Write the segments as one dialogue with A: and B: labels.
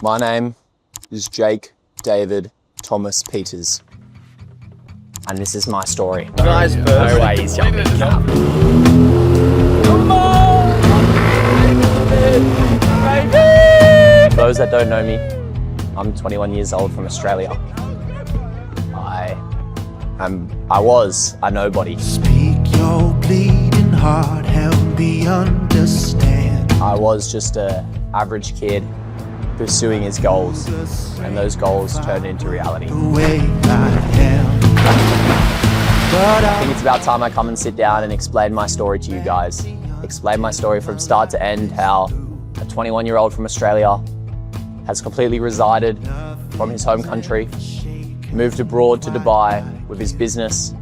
A: My name is Jake David Thomas Peters, and this is my story.
B: Guys first.
A: No way he's jumping cap.
B: Come on! Baby!
A: For those that don't know me, I'm 21 years old from Australia. I was a nobody.
C: Speak your bleeding heart, help me understand.
A: I was just an average kid pursuing his goals, and those goals turned into reality.
C: The way I am. But
A: I think it's about time I come and sit down and explain my story to you guys. Explain my story from start to end, how a 21-year-old from Australia has completely resided from his home country, moved abroad to Dubai with his business,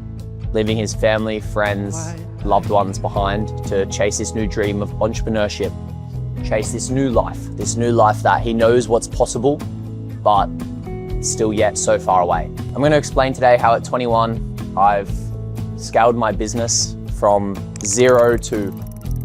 A: leaving his family, friends, loved ones behind to chase this new dream of entrepreneurship, chase this new life that he knows what's possible, but still yet so far away. I'm going to explain today how at 21, I've scaled my business from 0 to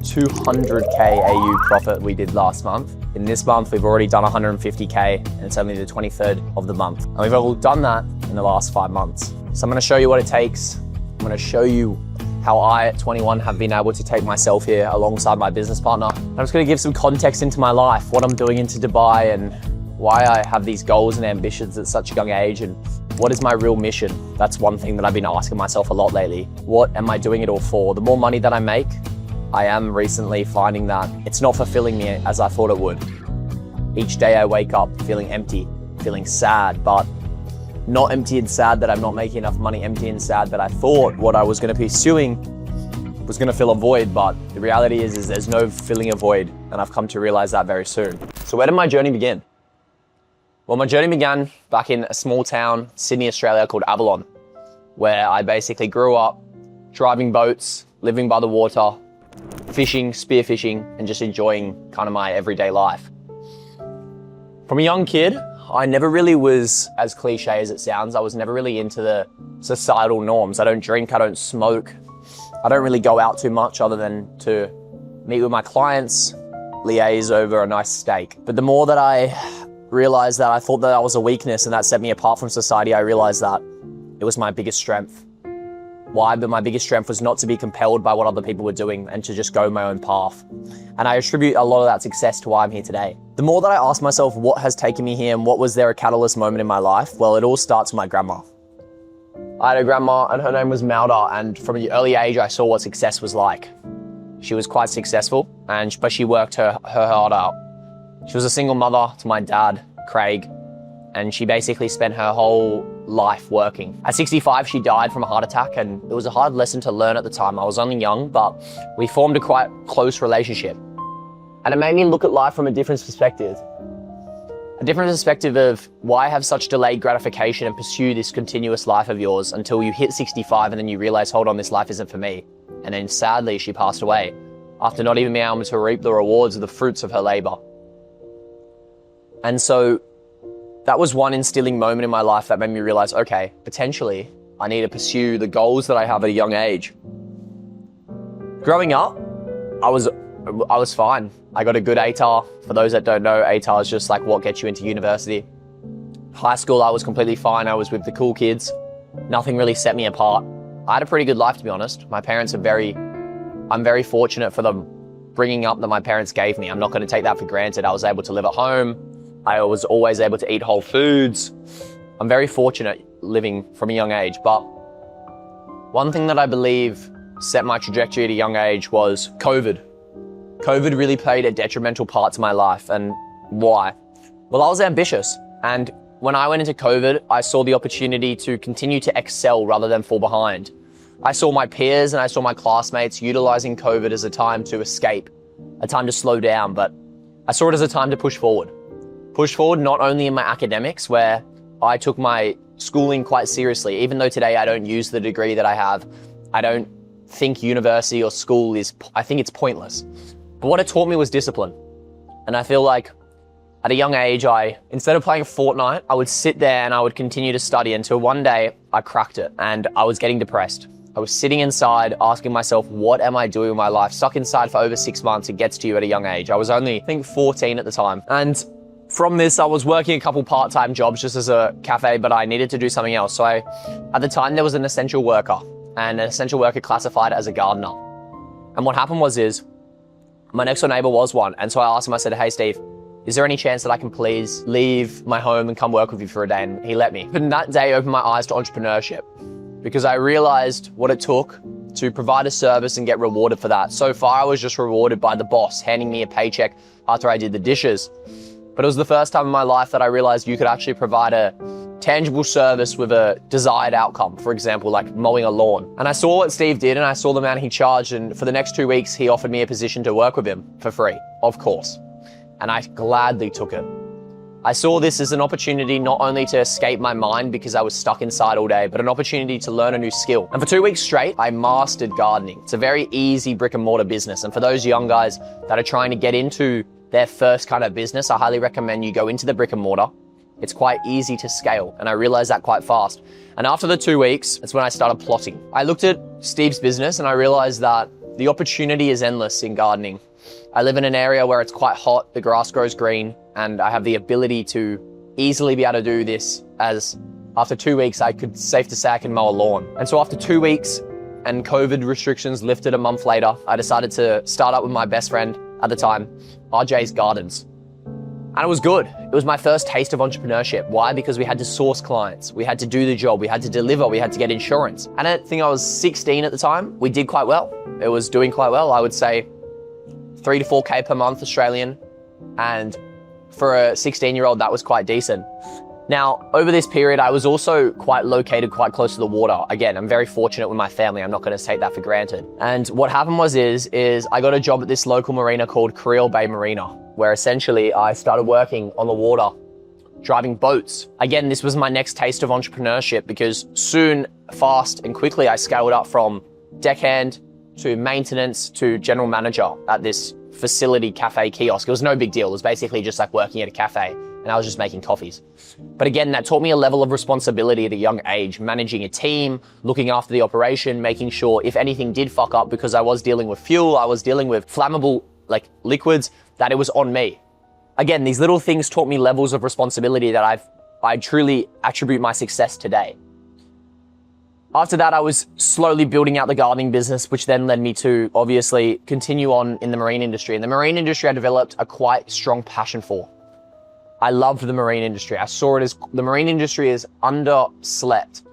A: 200K AU profit we did last month. In this month, we've already done 150K, and it's only the 23rd of the month. And we've all done that in the last 5 months. So I'm gonna show you what it takes. I'm gonna show you how I, at 21, have been able to take myself here alongside my business partner. I'm just gonna give some context into my life, what I'm doing into Dubai, and why I have these goals and ambitions at such a young age, and what is my real mission? That's one thing that I've been asking myself a lot lately. What am I doing it all for? The more money that I make, I am recently finding that it's not fulfilling me as I thought it would. Each day I wake up feeling empty, feeling sad, but not empty and sad that I'm not making enough money, empty and sad that I thought what I was going to be pursuing was going to fill a void, but the reality is there's no filling a void, and I've come to realize that very soon. So where did my journey begin? Well, my journey began back in a small town, Sydney, Australia, called Avalon, where I basically grew up driving boats, living by the water, fishing, spearfishing, and just enjoying kind of my everyday life. From a young kid, I never really was, as cliche as it sounds, I was never really into the societal norms. I don't drink, I don't smoke. I don't really go out too much other than to meet with my clients, liaise over a nice steak. But the more that I realized that I thought that was a weakness and that set me apart from society, I realized that it was my biggest strength. Why? But my biggest strength was not to be compelled by what other people were doing and to just go my own path. And I attribute a lot of that success to why I'm here today. The more that I ask myself what has taken me here and what was there a catalyst moment in my life, well, it all starts with my grandma. I had a grandma and her name was Mauda, and from an early age, I saw what success was like. She was quite successful, but she worked her heart out. She was a single mother to my dad, Craig, and she basically spent her whole life working. At 65, she died from a heart attack, and it was a hard lesson to learn at the time. I was only young, but we formed a quite close relationship. And it made me look at life from a different perspective. A different perspective of why have such delayed gratification and pursue this continuous life of yours until you hit 65 and then you realize, hold on, this life isn't for me. And then sadly, she passed away after not even being able to reap the rewards of the fruits of her labor. And so that was one instilling moment in my life that made me realize, okay, potentially I need to pursue the goals that I have at a young age. Growing up, I was fine. I got a good ATAR. For those that don't know, ATAR is just like what gets you into university. High school, I was completely fine. I was with the cool kids. Nothing really set me apart. I had a pretty good life, to be honest. My parents are I'm very fortunate for the bringing up that my parents gave me. I'm not going to take that for granted. I was able to live at home. I was always able to eat whole foods. I'm very fortunate living from a young age, but one thing that I believe set my trajectory at a young age was COVID. COVID really played a detrimental part to my life, and why? Well, I was ambitious, and when I went into COVID, I saw the opportunity to continue to excel rather than fall behind. I saw my peers and I saw my classmates utilizing COVID as a time to escape, a time to slow down, but I saw it as a time to push forward. Push forward not only in my academics, where I took my schooling quite seriously. Even though today I don't use the degree that I have, I don't think university or school I think it's pointless. But what it taught me was discipline. And I feel like at a young age, instead of playing a Fortnite, I would sit there and I would continue to study until one day I cracked it and I was getting depressed. I was sitting inside asking myself, what am I doing with my life? Stuck inside for over 6 months, it gets to you at a young age. I was only, I think, 14 at the time. And from this, I was working a couple part-time jobs just as a cafe, but I needed to do something else. So at the time there was an essential worker, and an essential worker classified as a gardener. And what happened is my next door neighbor was one. And so I asked him, I said, hey, Steve, is there any chance that I can please leave my home and come work with you for a day? And he let me. And that day opened my eyes to entrepreneurship, because I realized what it took to provide a service and get rewarded for that. So far, I was just rewarded by the boss handing me a paycheck after I did the dishes. But it was the first time in my life that I realized you could actually provide a tangible service with a desired outcome. For example, like mowing a lawn. And I saw what Steve did, and I saw the amount he charged. And for the next 2 weeks, he offered me a position to work with him for free, of course. And I gladly took it. I saw this as an opportunity not only to escape my mind because I was stuck inside all day, but an opportunity to learn a new skill. And for 2 weeks straight, I mastered gardening. It's a very easy brick and mortar business. And for those young guys that are trying to get into their first kind of business, I highly recommend you go into the brick and mortar. It's quite easy to scale, and I realized that quite fast. And after the 2 weeks, it's when I started plotting. I looked at Steve's business and I realized that the opportunity is endless in gardening. I live in an area where it's quite hot, the grass grows green, and I have the ability to easily be able to do this, as after 2 weeks, I could, safe to say, I can mow a lawn. And so after 2 weeks and COVID restrictions lifted a month later, I decided to start up with my best friend at the time, RJ's Gardens. And it was good. It was my first taste of entrepreneurship. Why? Because we had to source clients. We had to do the job. We had to deliver. We had to get insurance. And I think I was 16 at the time. We did quite well. It was doing quite well. I would say 3 to 4K per month Australian. And for a 16-year-old, that was quite decent. Now, over this period, I was also quite located quite close to the water. Again, I'm very fortunate with my family. I'm not going to take that for granted. And what happened is I got a job at this local marina called Creole Bay Marina, where essentially I started working on the water, driving boats. Again, this was my next taste of entrepreneurship, because soon, fast and quickly, I scaled up from deckhand to maintenance to general manager at this facility cafe kiosk. It was no big deal. It was basically just like working at a cafe, and I was just making coffees. But again, that taught me a level of responsibility at a young age, managing a team, looking after the operation, making sure if anything did fuck up, because I was dealing with fuel, I was dealing with flammable like liquids, that it was on me. Again, these little things taught me levels of responsibility that I truly attribute my success today. After that, I was slowly building out the gardening business, which then led me to obviously continue on in the marine industry. And the marine industry I developed a quite strong passion for. I loved the marine industry. I saw it as the marine industry is underslept.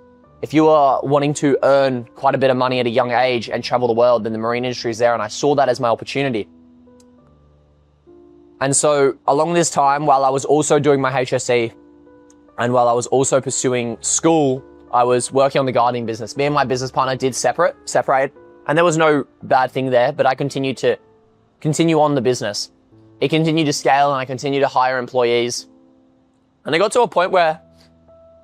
A: If you are wanting to earn quite a bit of money at a young age and travel the world, then the marine industry is there. And I saw that as my opportunity. And so along this time, while I was also doing my HSC and while I was also pursuing school, I was working on the gardening business. Me and my business partner did separate, and there was no bad thing there, but I continued to continue on the business. It continued to scale, and I continued to hire employees. And I got to a point where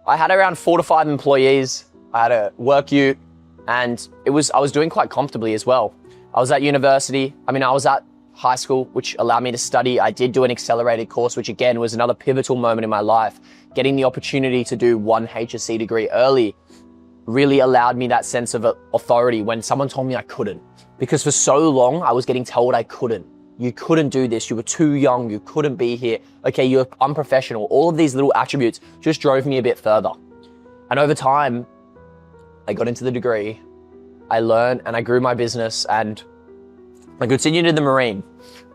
A: I had around 4 to 5 employees. I had a work ute, and I was doing quite comfortably as well. I was at university. I was at high school, which allowed me to study. I did do an accelerated course, which again was another pivotal moment in my life. Getting the opportunity to do 1 HSC degree early really allowed me that sense of authority when someone told me I couldn't. Because for so long, I was getting told I couldn't. You couldn't do this. You were too young. You couldn't be here. Okay, you're unprofessional. All of these little attributes just drove me a bit further. And over time, I got into the degree, I learned, and I grew my business, and I continued in the marine.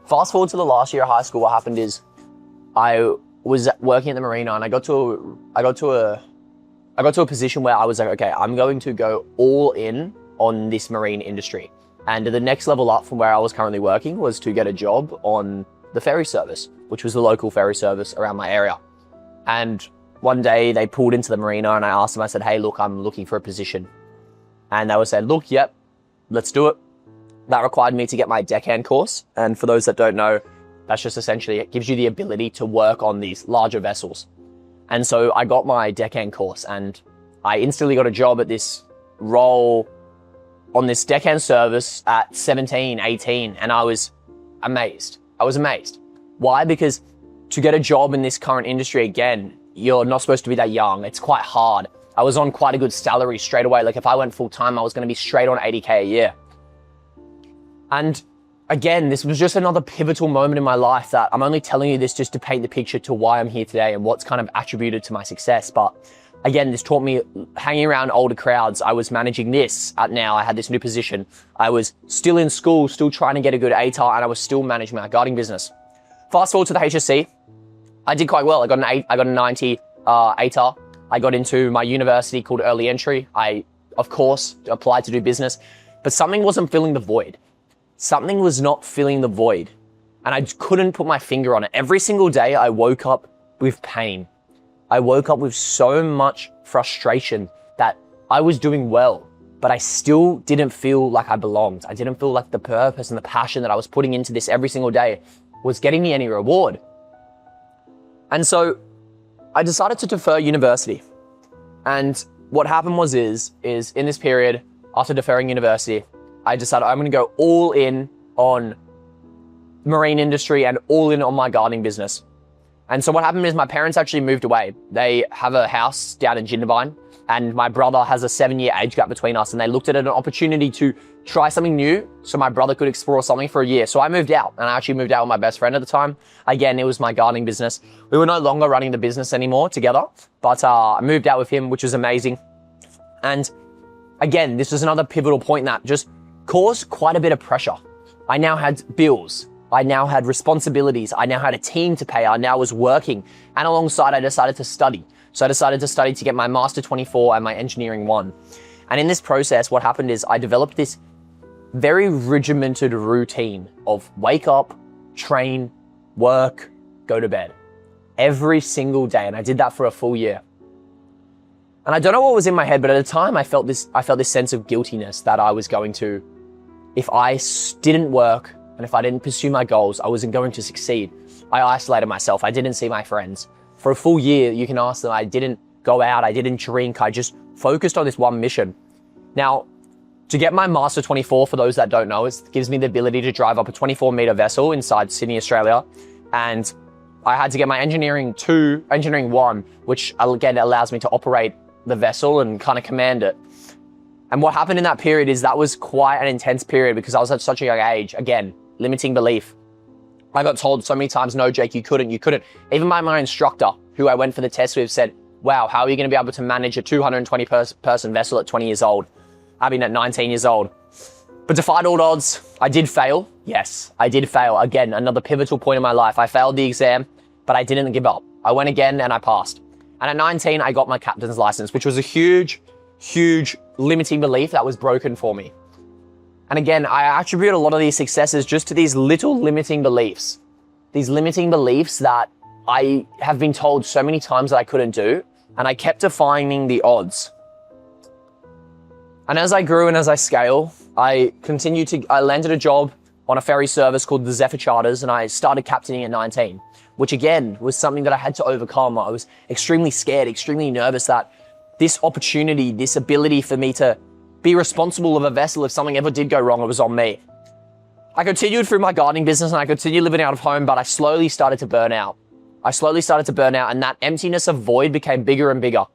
A: Fast forward to the last year of high school, what happened is I was working at the marina, and I got to a position where I was like, okay, I'm going to go all in on this marine industry. And the next level up from where I was currently working was to get a job on the ferry service, which was the local ferry service around my area. And one day they pulled into the marina, and I asked them, I said, hey, look, I'm looking for a position. And they were saying, look, yep, let's do it. That required me to get my deckhand course. And for those that don't know, that's just essentially, it gives you the ability to work on these larger vessels. And so I got my deckhand course, and I instantly got a job at this role on this deckhand service at 17, 18. And I was amazed. Why? Because to get a job in this current industry, again, you're not supposed to be that young. It's quite hard. I was on quite a good salary straight away. Like if I went full time, I was going to be straight on 80K a year. And again, this was just another pivotal moment in my life that I'm only telling you this just to paint the picture to why I'm here today and what's kind of attributed to my success. But again, this taught me hanging around older crowds. I was managing this now. I had this new position. I was still in school, still trying to get a good ATAR, and I was still managing my guarding business. Fast forward to the HSC. I did quite well. I got a 90 ATAR. I got into my university called Early Entry. I, of course, applied to do business, but something wasn't filling the void. Something was not filling the void, and I couldn't put my finger on it. Every single day I woke up with pain. I woke up with so much frustration that I was doing well, but I still didn't feel like I belonged. I didn't feel like the purpose and the passion that I was putting into this every single day was getting me any reward. And so I decided to defer university. And what happened was is in this period, after deferring university, I decided I'm going to go all in on marine industry and all in on my gardening business. And so what happened is my parents actually moved away. They have a house down in Jindabyne, and my brother has a 7-year age gap between us, and they looked at it as an opportunity to try something new so my brother could explore something for a year. So I moved out, and I actually moved out with my best friend at the time. Again, it was my gardening business. We were no longer running the business anymore together, but I moved out with him, which was amazing. And again, this was another pivotal point that just caused quite a bit of pressure. I now had bills. I now had responsibilities. I now had a team to pay. I now was working. And alongside, I decided to study. So I decided to study to get my Master 24 and my Engineering 1. And in this process, what happened is I developed this very regimented routine of wake up, train, work, go to bed every single day. And I did that for a full year. And I don't know what was in my head, but at the time I felt this sense of guiltiness that I was going to, if I didn't work and if I didn't pursue my goals, I wasn't going to succeed. I isolated myself. I didn't see my friends. For a full year, you can ask them, I didn't go out. I didn't drink. I just focused on this one mission. Now, to get my Master 24, for those that don't know, it gives me the ability to drive up a 24-meter vessel inside Sydney, Australia. And I had to get my Engineering 1, which again allows me to operate the vessel and kind of command it. And what happened in that period is that was quite an intense period because I was at such a young age. Again, limiting belief. I got told so many times, no, Jake, you couldn't. Even my instructor, who I went for the test with, said, wow, how are you going to be able to manage a 220 person vessel at 20 years old? I mean, at 19 years old. But defied all odds, I did fail. Yes, I did fail. Again, another pivotal point in my life. I failed the exam, but I didn't give up. I went again and I passed. And at 19, I got my captain's license, which was a huge, huge limiting belief that was broken for me. And again, I attribute a lot of these successes just to these little limiting beliefs. These limiting beliefs that I have been told so many times that I couldn't do, and I kept defying the odds. And as I grew and as I scale, I landed a job on a ferry service called the Zephyr Charters, and I started captaining at 19, which again was something that I had to overcome. I was extremely scared, extremely nervous that this opportunity, this ability for me to be responsible of a vessel if something ever did go wrong, it was on me. I continued through my gardening business and I continued living out of home, but I slowly started to burn out. And that emptiness of void became bigger and bigger.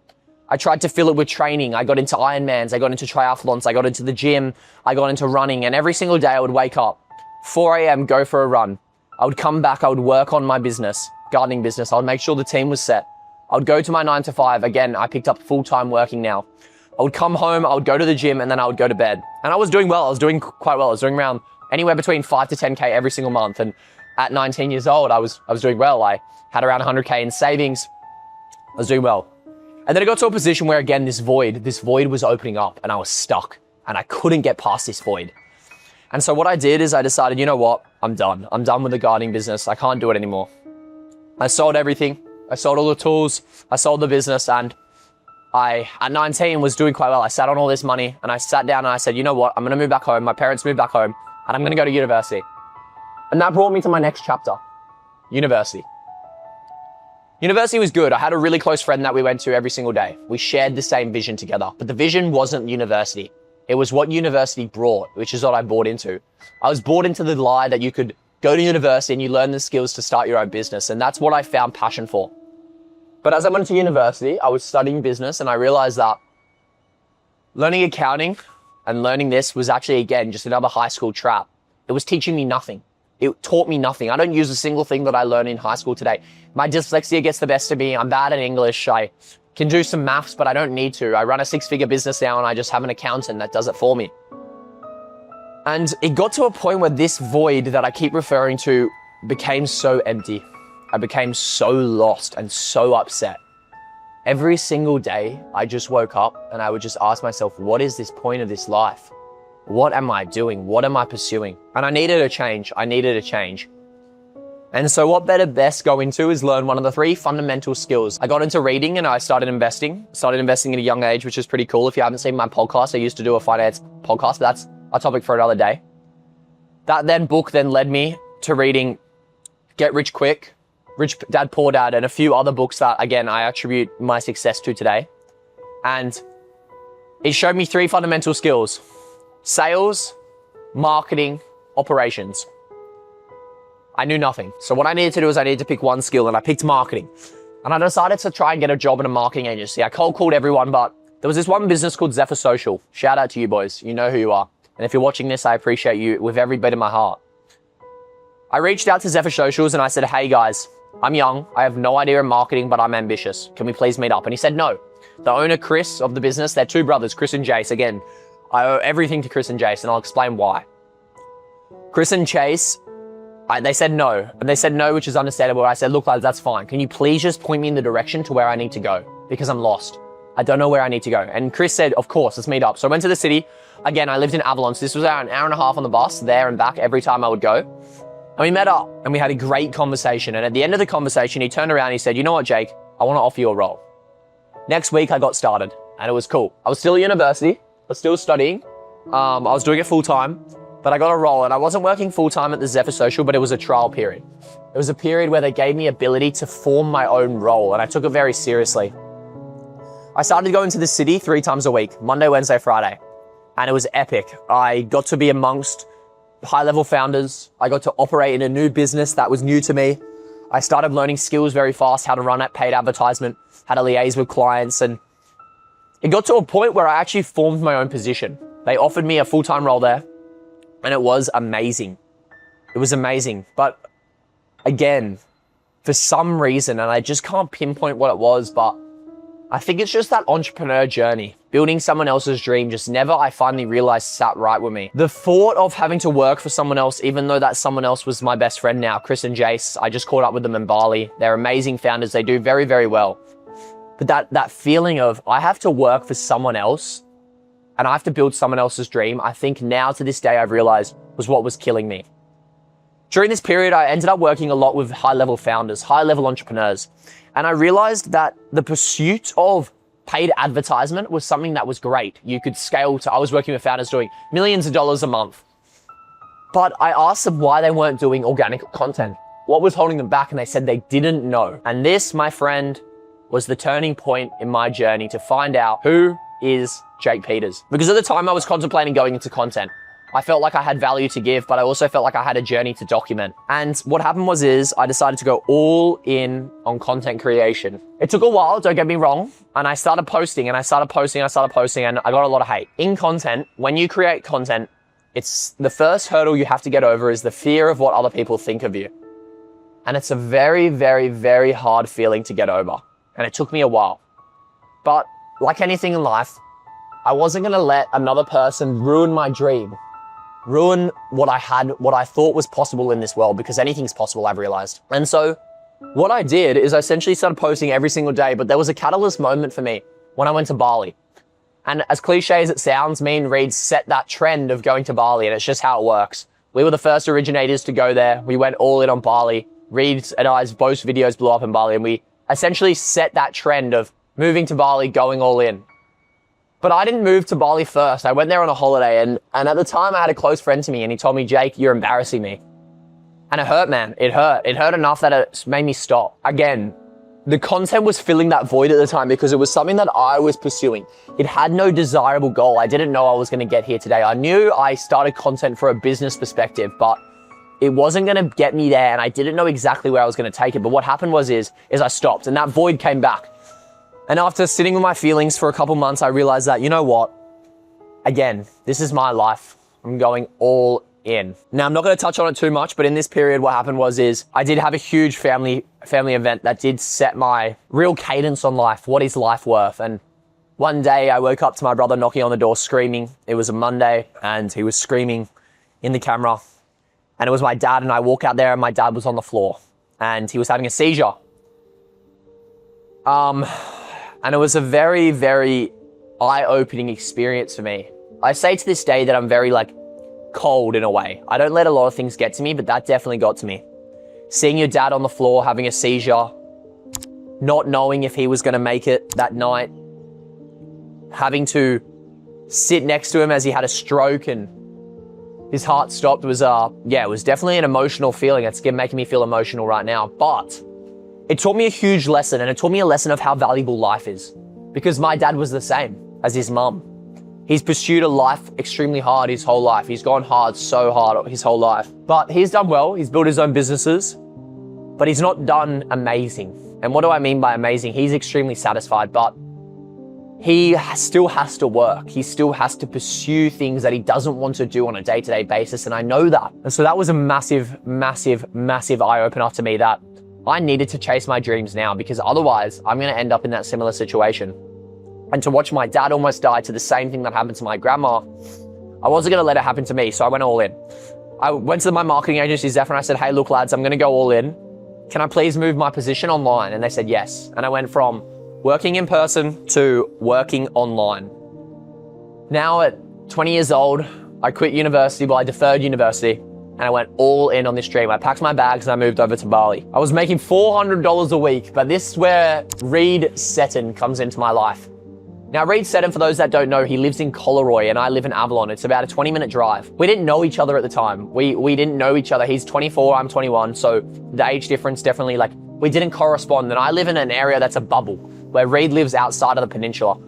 A: I tried to fill it with training. I got into Ironmans, I got into triathlons, I got into the gym, I got into running, and every single day I would wake up, 4 a.m., go for a run. I would come back, I would work on my business, gardening business. I would make sure the team was set. I would go to my 9 to 5. Again, I picked up full-time working now. I would come home, I would go to the gym, and then I would go to bed. And I was doing well. I was doing quite well. I was doing around anywhere between 5 to 10K every single month. And at 19 years old, I was doing well. I had around 100K in savings. I was doing well. And then I got to a position where, again, this void was opening up and I was stuck and I couldn't get past this void. And so what I did is I decided, you know what? I'm done. I'm done with the gardening business. I can't do it anymore. I sold everything. I sold all the tools. I sold the business, and I, at 19, was doing quite well. I sat on all this money and I sat down and I said, you know what? I'm going to move back home. My parents moved back home and I'm going to go to university. And that brought me to my next chapter, university. University was good. I had a really close friend that we went to every single day. We shared the same vision together, but the vision wasn't university. It was what university brought, which is what I bought into. I was bought into the lie that you could go to university and you learn the skills to start your own business. And that's what I found passion for. But as I went to university, I was studying business and I realized that learning accounting and learning this was actually, again, just another high school trap. It was teaching me nothing. It taught me nothing. I don't use a single thing that I learned in high school today. My dyslexia gets the best of me. I'm bad at English. I can do some maths, but I don't need to. I run a 6-figure business now and I just have an accountant that does it for me. And it got to a point where this void that I keep referring to became so empty. I became so lost and so upset. Every single day, I just woke up and I would just ask myself, what is this point of this life? What am I doing? What am I pursuing? And I needed a change. I needed a change. And so what better best go into is learn one of the 3 fundamental skills. I got into reading and I started investing. Started investing at a young age, which is pretty cool. If you haven't seen my podcast, I used to do a finance podcast, but that's a topic for another day. That book led me to reading Get Rich Quick, Rich Dad, Poor Dad, and a few other books that, again, I attribute my success to today. And it showed me 3 fundamental skills: sales, marketing, operations. I knew nothing. So what I needed to do is I needed to pick one skill, and I picked marketing. And I decided to try and get a job in a marketing agency. I cold called everyone, but there was this one business called Zephyr Social. Shout out to you boys. You know who you are. And if you're watching this, I appreciate you with every bit of my heart. I reached out to Zephyr Socials and I said, hey guys, I'm young. I have no idea in marketing, but I'm ambitious. Can we please meet up? And he said, no. The owner, Chris, of the business, they're 2 brothers, Chris and Jace. Again, I owe everything to Chris and Jace, and I'll explain why. Chris and Chase, they said no. And they said no, which is understandable. I said, look, lads, that's fine. Can you please just point me in the direction to where I need to go? Because I'm lost. I don't know where I need to go. And Chris said, of course, let's meet up. So I went to the city. Again, I lived in Avalon. So this was about an hour and a half on the bus, there and back, every time I would go. And we met up and we had a great conversation. And at the end of the conversation, he turned around and he said, you know what, Jake, I want to offer you a role. Next week, I got started and it was cool. I was still at university. I was still studying. I was doing it full time, but I got a role and I wasn't working full time at the Zephyr Social, but it was a trial period. It was a period where they gave me ability to form my own role and I took it very seriously. I started going to the city 3 times a week, Monday, Wednesday, Friday, and it was epic. I got to be amongst high-level founders. I got to operate in a new business that was new to me. I started learning skills very fast, how to run paid advertisement, how to liaise with clients, and it got to a point where I actually formed my own position. They offered me a full-time role there, and it was amazing. It was amazing, but again, for some reason, and I just can't pinpoint what it was, but I think it's just that entrepreneur journey. Building someone else's dream just never, I finally realized, sat right with me. The thought of having to work for someone else, even though that someone else was my best friend now, Chris and Jace, I just caught up with them in Bali. They're amazing founders. They do very, very well. But that feeling of I have to work for someone else and I have to build someone else's dream, I think now to this day I've realized was what was killing me. During this period, I ended up working a lot with high-level founders, high-level entrepreneurs. And I realized that the pursuit of paid advertisement was something that was great. You could scale to, I was working with founders doing millions of dollars a month. But I asked them why they weren't doing organic content. What was holding them back? And they said they didn't know. And this, my friend, was the turning point in my journey to find out who is Jake Peters. Because at the time I was contemplating going into content. I felt like I had value to give, but I also felt like I had a journey to document. And what happened was I decided to go all in on content creation. It took a while, don't get me wrong. And I started posting and I started posting and I got a lot of hate. In content, when you create content, it's the first hurdle you have to get over is the fear of what other people think of you. And it's a very, very, very hard feeling to get over. And it took me a while. But like anything in life, I wasn't gonna let another person ruin my dream. Ruin what I had, what I thought was possible in this world, because anything's possible, I've realized. And so what I did is I essentially started posting every single day, but there was a catalyst moment for me when I went to Bali. And as cliche as it sounds, me and Reed set that trend of going to Bali, and it's just how it works. We were the first originators to go there. We went all in on Bali. Reed and I's both videos blew up in Bali, and we essentially set that trend of moving to Bali, going all in. But I didn't move to Bali first. I went there on a holiday, and at the time I had a close friend to me, and he told me, Jake, you're embarrassing me. And it hurt, man. It hurt. It hurt enough that it made me stop. Again, the content was filling that void at the time because it was something that I was pursuing. It had no desirable goal. I didn't know I was going to get here today. I knew I started content for a business perspective, but it wasn't going to get me there, and I didn't know exactly where I was going to take it. But what happened was I stopped, and that void came back. And after sitting with my feelings for a couple months, I realized that, you know what? Again, this is my life. I'm going all in. Now, I'm not going to touch on it too much, but in this period, what happened is I did have a huge family event that did set my real cadence on life. What is life worth? And one day I woke up to my brother knocking on the door screaming. It was a Monday and he was screaming in the camera. And it was my dad, and I walk out there and my dad was on the floor and he was having a seizure. And it was a very, very eye-opening experience for me. I say to this day that I'm very cold in a way. I don't let a lot of things get to me, but that definitely got to me. Seeing your dad on the floor having a seizure, not knowing if he was going to make it that night, having to sit next to him as he had a stroke and his heart stopped was, it was definitely an emotional feeling. It's making me feel emotional right now, but it taught me a huge lesson, and it taught me a lesson of how valuable life is, because my dad was the same as his mum. He's pursued a life extremely hard his whole life. He's gone hard, so hard his whole life, but he's done well. He's built his own businesses, but he's not done amazing. And what do I mean by amazing? He's extremely satisfied, but he still has to work. He still has to pursue things that he doesn't want to do on a day-to-day basis. And I know that. And so that was a massive, massive, massive eye-opener to me that I needed to chase my dreams now, because otherwise I'm going to end up in that similar situation. And to watch my dad almost die to the same thing that happened to my grandma, I wasn't going to let it happen to me. So I went all in. I went to my marketing agency, Zephyr, and I said, hey, look, lads, I'm going to go all in. Can I please move my position online? And they said yes. And I went from working in person to working online. Now at 20 years old, I quit university. Well, I deferred university and I went all in on this dream. I packed my bags and I moved over to Bali. I was making $400 a week, but this is where Reed Seton comes into my life. Now, Reed Seton, for those that don't know, he lives in Collaroy and I live in Avalon. It's about a 20-minute drive. We didn't know each other at the time. We didn't know each other. He's 24, I'm 21. So the age difference definitely, we didn't correspond. And I live in an area that's a bubble, where Reed lives outside of the peninsula.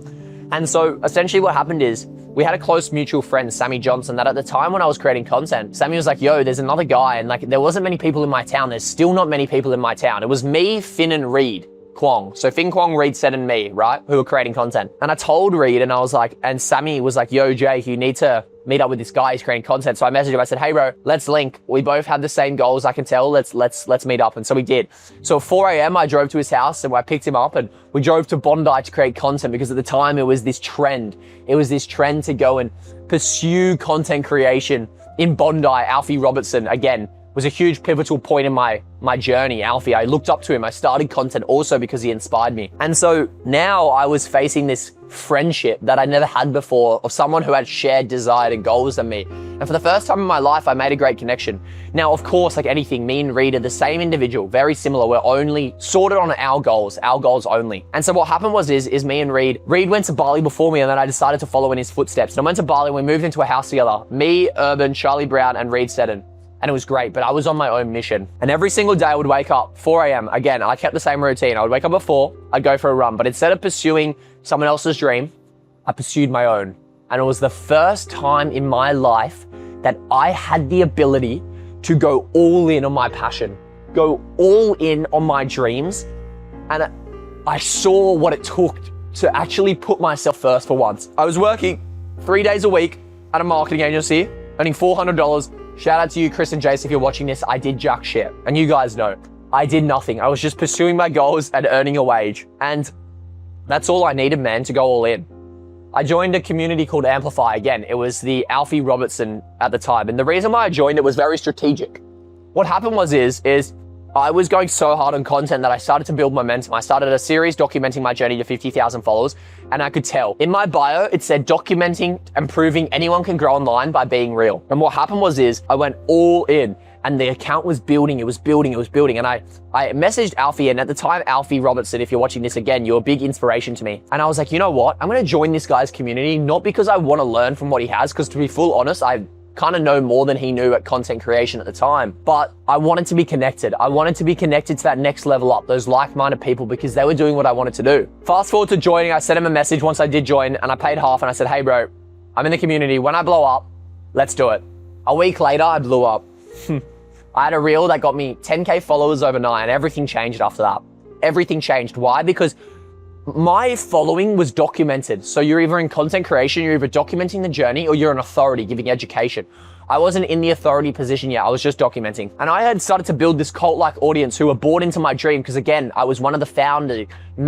A: And so essentially what happened is we had a close mutual friend, Sammy Johnson, that at the time when I was creating content, Sammy was like, yo, there's another guy. And there wasn't many people in my town. There's still not many people in my town. It was me, Finn, and Reed Kwong. So Finn Kwong, Reed Seton, and me, right? Who were creating content. And I told Reed, and I was like, and Sammy was like, yo, Jake, you need to meet up with this guy. He's creating content. So I messaged him. I said, hey, bro, let's link. We both had the same goals. I can tell. Let's meet up. And so we did. So at 4 a.m., I drove to his house and I picked him up and we drove to Bondi to create content, because at the time it was this trend. It was this trend to go and pursue content creation in Bondi. Alfie Robertson, again, was a huge pivotal point in my journey. Alfie, I looked up to him. I started content also because he inspired me. And so now I was facing this friendship that I never had before, of someone who had shared desire and goals than me. And for the first time in my life, I made a great connection. Now, of course, like anything, me and Reed are the same individual, very similar. We're only sorted on our goals only. And so what happened is me and Reed went to Bali before me, and then I decided to follow in his footsteps. And I went to Bali and we moved into a house together. Me, Urban, Charlie Brown, and Reed Seton. And it was great, but I was on my own mission. And every single day I would wake up 4 a.m. Again, I kept the same routine. I would wake up at 4, I'd go for a run. But instead of pursuing someone else's dream, I pursued my own. And it was the first time in my life that I had the ability to go all in on my passion, go all in on my dreams. And I saw what it took to actually put myself first for once. I was working 3 days a week at a marketing agency, earning $400. Shout out to you, Chris and Jace, if you're watching this. I did jack shit. And you guys know, I did nothing. I was just pursuing my goals and earning a wage. And that's all I needed, man, to go all in. I joined a community called Amplify. Again, it was the Alfie Robertson at the time. And the reason why I joined it was very strategic. What happened is I was going so hard on content that I started to build momentum. I started a series documenting my journey to 50,000 followers. And I could tell in my bio, it said documenting and proving anyone can grow online by being real. And what happened was I went all in and the account was building, it was building. And I messaged Alfie, and at the time, Alfie Robertson, if you're watching this again, you're a big inspiration to me. And I was like, you know what? I'm going to join this guy's community, not because I want to learn from what he has, because to be full honest, I kind of know more than he knew at content creation at the time, but I wanted to be connected. I wanted to be connected to that next level up, those like-minded people, because they were doing what I wanted to do. Fast forward to joining, I sent him a message once I did join, and I paid half, and I said, hey bro, I'm in the community. When I blow up, let's do it. A week later, I blew up. I had a reel that got me 10K followers overnight, and everything changed after that. Everything changed. Why? Because my following was documented. So you're either in content creation, you're either documenting the journey, or you're an authority giving education. I wasn't in the authority position yet. I was just documenting. And I had started to build this cult-like audience who were bought into my dream because, again, I was one of the founders,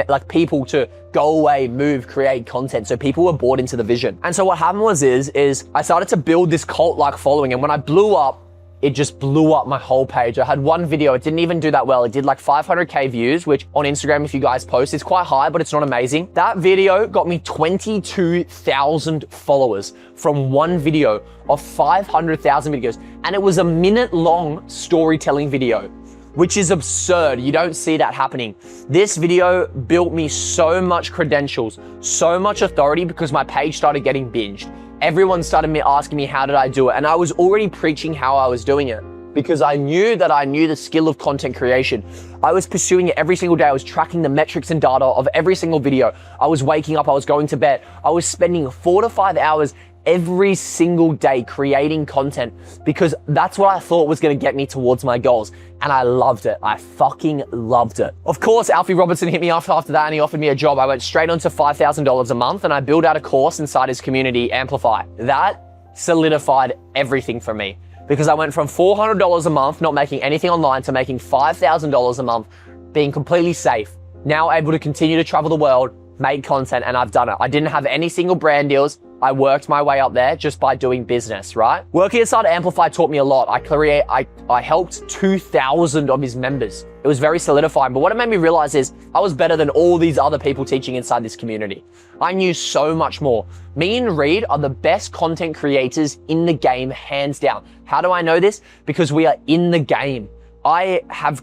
A: like people to go away, move, create content. So people were bought into the vision. And so what happened was I started to build this cult-like following. And when I blew up, it just blew up my whole page. I had one video, it didn't even do that well. It did like 500K views, which on Instagram, if you guys post, it's quite high, but it's not amazing. That video got me 22,000 followers from one video of 500,000 videos. And it was a minute-long storytelling video, which is absurd. You don't see that happening. This video built me so much credentials, so much authority because my page started getting binged. Everyone started asking me, how did I do it? And I was already preaching how I was doing it because I knew the skill of content creation. I was pursuing it every single day. I was tracking the metrics and data of every single video. I was waking up, I was going to bed. I was spending 4 to 5 hours every single day creating content because that's what I thought was going to get me towards my goals. And I loved it. I fucking loved it. Of course, Alfie Robertson hit me up after that and he offered me a job. I went straight onto $5,000 a month and I built out a course inside his community, Amplify. That solidified everything for me because I went from $400 a month, not making anything online, to making $5,000 a month, being completely safe. Now able to continue to travel the world, make content, and I've done it. I didn't have any single brand deals. I worked my way up there just by doing business, right? Working inside Amplify taught me a lot. I helped 2,000 of his members. It was very solidifying. But what it made me realize is I was better than all these other people teaching inside this community. I knew so much more. Me and Reed are the best content creators in the game, hands down. How do I know this? Because we are in the game. I have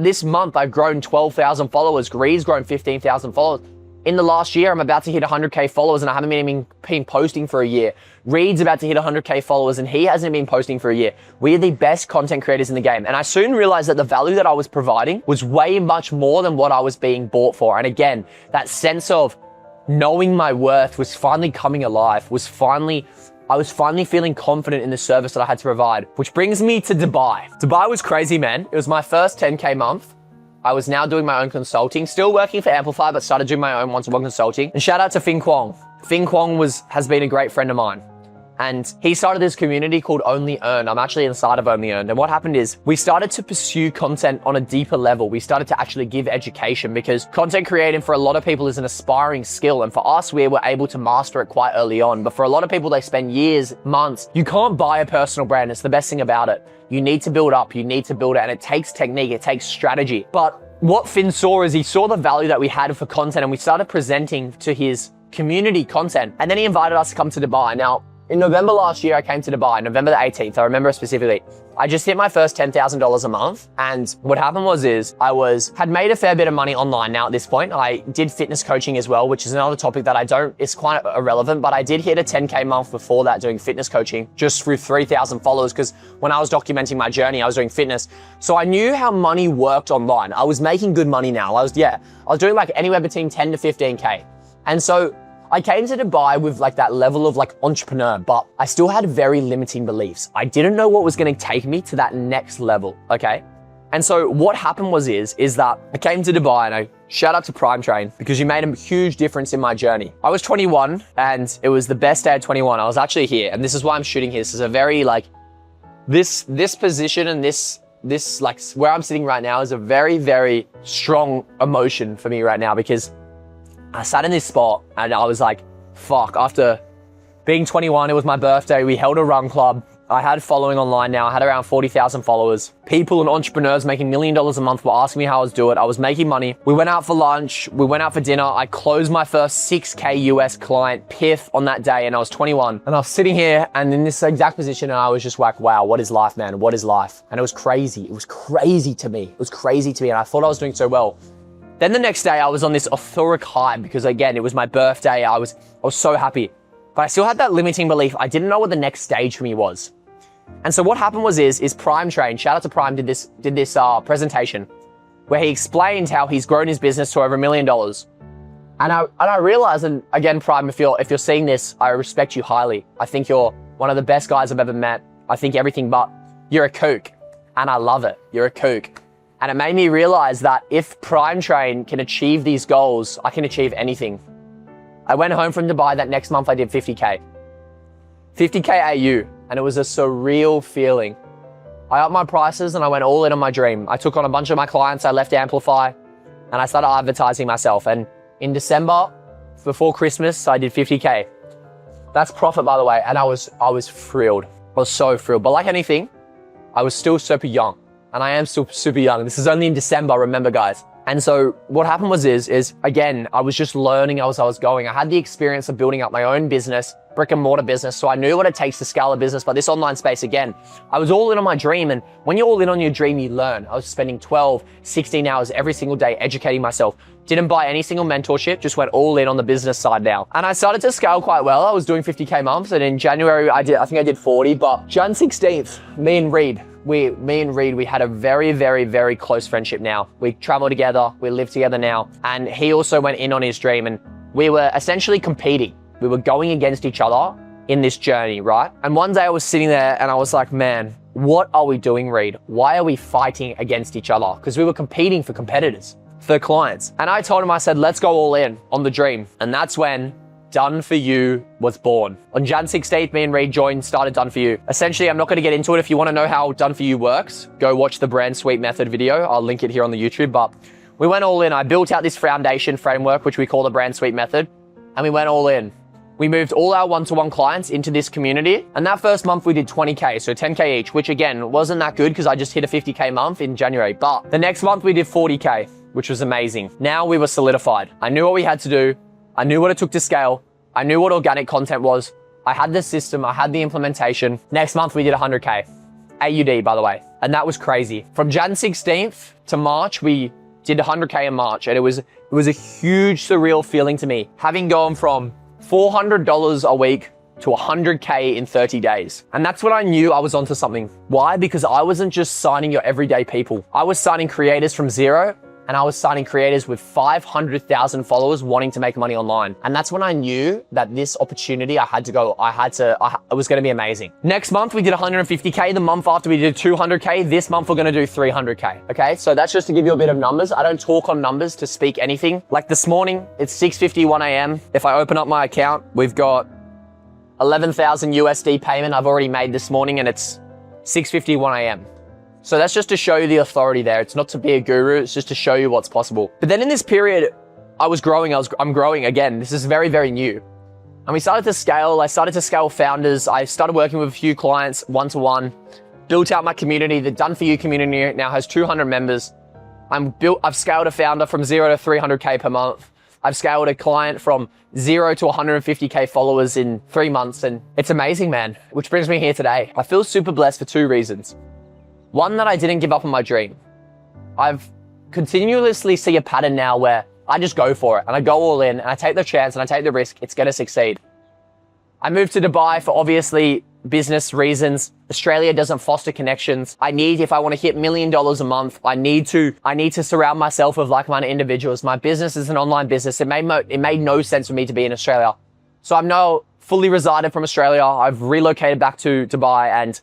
A: this month, I've grown 12,000 followers. Reed's grown 15,000 followers. In the last year, I'm about to hit 100K followers and I haven't been posting for a year. Reed's about to hit 100K followers and he hasn't been posting for a year. We are the best content creators in the game. And I soon realized that the value that I was providing was way much more than what I was being bought for. And again, that sense of knowing my worth was finally coming alive, I was finally feeling confident in the service that I had to provide, which brings me to Dubai. Dubai was crazy, man. It was my first 10K month. I was now doing my own consulting, still working for Amplify, but started doing my own one-to-one consulting. And shout out to Fing Kwong. Fing Kwong has been a great friend of mine. And he started this community called Only Earn. I'm actually inside of Only Earn. And what happened is we started to pursue content on a deeper level. We started to actually give education because content creating for a lot of people is an aspiring skill. And for us, we were able to master it quite early on. But for a lot of people, they spend years, months. You can't buy a personal brand. It's the best thing about it. You need to build up, you need to build it, and it takes technique, it takes strategy. But what Finn saw is he saw the value that we had for content and we started presenting to his community content. And then he invited us to come to Dubai. Now, in November last year, I came to Dubai, November the 18th, I remember it specifically. I just hit my first $10,000 a month. And what happened was had made a fair bit of money online now at this point. I did fitness coaching as well, which is another topic that it's quite irrelevant, but I did hit a 10K month before that doing fitness coaching just through 3,000 followers. Because when I was documenting my journey, I was doing fitness. So I knew how money worked online. I was making good money now. I was doing like anywhere between 10 to 15K. And so I came to Dubai with like that level of like entrepreneur, but I still had very limiting beliefs. I didn't know what was going to take me to that next level, okay? And so what happened was that I came to Dubai and I shout out to Prime Train because you made a huge difference in my journey. I was 21 and it was the best day at 21. I was actually here and this is why I'm shooting here. This is a very like, this position and this like where I'm sitting right now is a very, very strong emotion for me right now because I sat in this spot and I was like, fuck, after being 21, it was my birthday. We held a run club. I had following online now. I had around 40,000 followers. People and entrepreneurs making $1 million a month were asking me how I was doing it. I was making money. We went out for lunch. We went out for dinner. I closed my first 6K US client, PIF, on that day and I was 21. And I was sitting here and in this exact position and I was just like, wow, what is life, man? What is life? And it was crazy. It was crazy to me. It was crazy to me and I thought I was doing so well. Then the next day I was on this euphoric high because again, it was my birthday. I was so happy, but I still had that limiting belief. I didn't know what the next stage for me was. And so what happened was Prime Train, shout out to Prime, did this presentation where he explained how he's grown his business to over $1 million. And I realized, and again, Prime, if you're seeing this, I respect you highly. I think you're one of the best guys I've ever met. I think everything but you're a kook and I love it. You're a kook. And it made me realize that if Prime Train can achieve these goals, I can achieve anything. I went home from Dubai that next month, I did 50K. 50K AU. and it was a surreal feeling. I upped my prices and I went all in on my dream. I took on a bunch of my clients, I left Amplify, and I started advertising myself. And in December, before Christmas, I did 50K. That's profit, by the way, and I was thrilled. I was so thrilled. But like anything, I was still super young, and I am still super young. This is only in December, remember, guys. And so what happened was again, I was just learning as I was going. I had the experience of building up my own business, brick and mortar business. So I knew what it takes to scale a business, but this online space, again, I was all in on my dream. And when you're all in on your dream, you learn. I was spending 12, 16 hours every single day educating myself. Didn't buy any single mentorship, just went all in on the business side now. And I started to scale quite well. I was doing 50K months, and in January, I think I did 40, but Jan 16th, me and Reed, we had a very, very, very close friendship now. We travel together, we live together now. And he also went in on his dream, and we were essentially competing. We were going against each other in this journey, right? And one day I was sitting there and I was like, man, what are we doing, Reed? Why are we fighting against each other? Because we were competing for competitors, for clients. And I told him, I said, let's go all in on the dream. And that's when Done For You was born. On Jan 16th, me and Reed started Done For You. Essentially, I'm not gonna get into it. If you wanna know how Done For You works, go watch the Brand Suite Method video. I'll link it here on the YouTube, but we went all in. I built out this foundation framework, which we call the Brand Suite Method, and we went all in. We moved all our one-to-one clients into this community, and that first month we did 20K, so 10K each, which again, wasn't that good because I just hit a 50K month in January, but the next month we did 40K, which was amazing. Now we were solidified. I knew what we had to do. I knew what it took to scale. I knew what organic content was. I had the system, I had the implementation. Next month we did 100K, AUD, by the way, and that was crazy. From Jan 16th to March, we did 100K in March, and it was a huge, surreal feeling to me, having gone from $400 a week to 100K in 30 days. And that's when I knew I was onto something. Why? Because I wasn't just signing your everyday people. I was signing creators from zero, and I was signing creators with 500,000 followers wanting to make money online. And that's when I knew that this opportunity, it was gonna be amazing. Next month, we did 150K. The month after, we did 200K. This month, we're gonna do 300K, okay? So that's just to give you a bit of numbers. I don't talk on numbers to speak anything. Like this morning, it's 6:51 a.m. If I open up my account, we've got 11,000 USD payment I've already made this morning, and it's 6:51 a.m. So that's just to show you the authority there. It's not to be a guru, it's just to show you what's possible. But then in this period, I'm growing again. This is very, very new. And we started to scale. I started to scale founders. I started working with a few clients one-to-one, built out my community. The Done For You community now has 200 members. I've scaled a founder from 0 to 300K per month. I've scaled a client from 0 to 150K followers in 3 months. And it's amazing, man, which brings me here today. I feel super blessed for 2 reasons. One, that I didn't give up on my dream. I've continuously see a pattern now where I just go for it and I go all in and I take the chance and I take the risk. It's gonna succeed. I moved to Dubai for obviously business reasons. Australia doesn't foster connections. if I want to hit $1 million a month, I need to surround myself with like-minded individuals. My business is an online business. It made no sense for me to be in Australia. So I'm now fully resided from Australia. I've relocated back to Dubai, and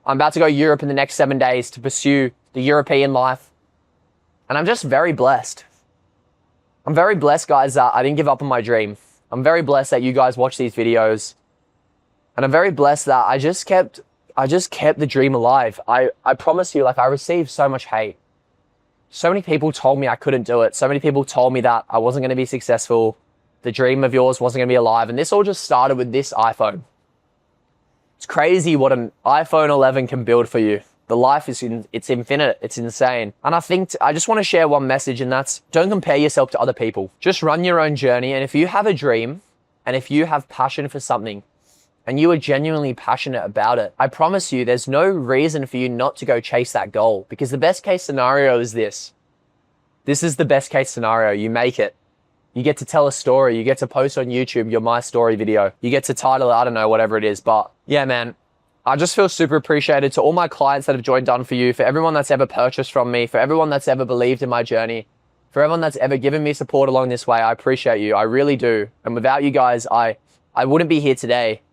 A: I'm about to go to Europe in the next 7 days to pursue the European life. And I'm just very blessed. I'm very blessed, guys, that I didn't give up on my dream. I'm very blessed that you guys watch these videos. And I'm very blessed that I just kept the dream alive. I promise you, I received so much hate. So many people told me I couldn't do it. So many people told me that I wasn't going to be successful. The dream of yours wasn't going to be alive. And this all just started with this iPhone. It's crazy what an iPhone 11 can build for you. The life it's infinite. It's insane. And I just want to share one message, and that's, don't compare yourself to other people. Just run your own journey. And if you have a dream, and if you have passion for something, and you are genuinely passionate about it, I promise you there's no reason for you not to go chase that goal, because the best case scenario is this. This is the best case scenario. You make it. You get to tell a story. You get to post on YouTube your My Story video. You get to title it, I don't know, whatever it is. But yeah, man, I just feel super appreciated to all my clients that have joined Done For You, for everyone that's ever purchased from me, for everyone that's ever believed in my journey, for everyone that's ever given me support along this way. I appreciate you. I really do. And without you guys, I wouldn't be here today.